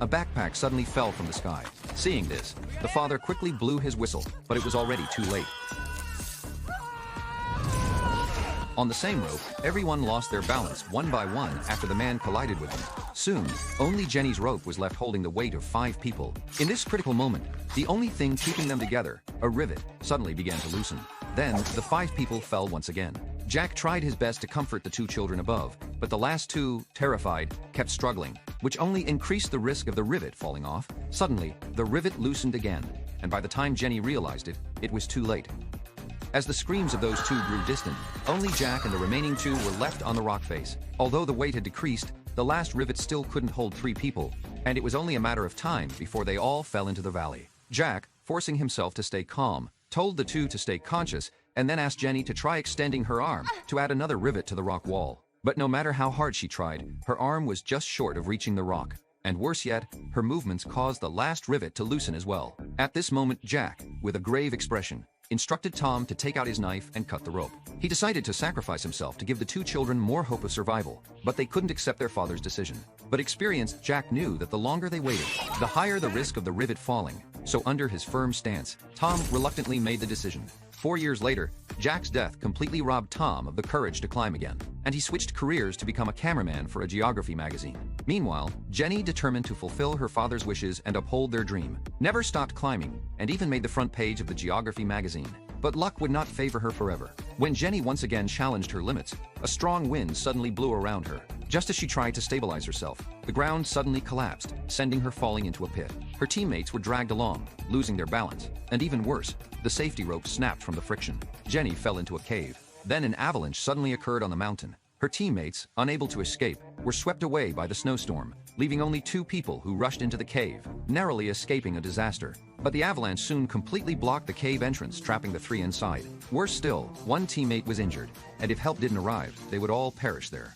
a backpack suddenly fell from the sky. Seeing this, the father quickly blew his whistle, but it was already too late. On the same rope, everyone lost their balance one by one after the man collided with them. Soon, only Jenny's rope was left holding the weight of 5 people. In this critical moment, the only thing keeping them together, a rivet, suddenly began to loosen. Then, the 5 people fell once again. Jack tried his best to comfort the 2 children above, but the last 2, terrified, kept struggling, which only increased the risk of the rivet falling off. Suddenly, the rivet loosened again, and by the time Jenny realized it, it was too late. As the screams of those 2 grew distant, only Jack and the remaining 2 were left on the rock face. Although the weight had decreased, the last rivet still couldn't hold 3 people, and it was only a matter of time before they all fell into the valley. Jack, forcing himself to stay calm, told the 2 to stay conscious, and then asked Jenny to try extending her arm to add another rivet to the rock wall. But no matter how hard she tried, her arm was just short of reaching the rock. And worse yet, her movements caused the last rivet to loosen as well. At this moment, Jack, with a grave expression, instructed Tom to take out his knife and cut the rope. He decided to sacrifice himself to give the 2 children more hope of survival, but they couldn't accept their father's decision. But experienced Jack knew that the longer they waited, the higher the risk of the rivet falling. So under his firm stance, Tom reluctantly made the decision. 4 years later, Jack's death completely robbed Tom of the courage to climb again, and he switched careers to become a cameraman for a geography magazine. Meanwhile, Jenny, determined to fulfill her father's wishes and uphold their dream, never stopped climbing, and even made the front page of the geography magazine. But luck would not favor her forever. When Jenny once again challenged her limits, a strong wind suddenly blew around her. Just as she tried to stabilize herself, the ground suddenly collapsed, sending her falling into a pit. Her teammates were dragged along, losing their balance, and even worse, the safety rope snapped from the friction. Jenny fell into a cave. Then an avalanche suddenly occurred on the mountain. Her teammates, unable to escape, were swept away by the snowstorm, leaving only 2 people who rushed into the cave, narrowly escaping a disaster. But the avalanche soon completely blocked the cave entrance, trapping the 3 inside. Worse still, 1 teammate was injured, and if help didn't arrive, they would all perish there.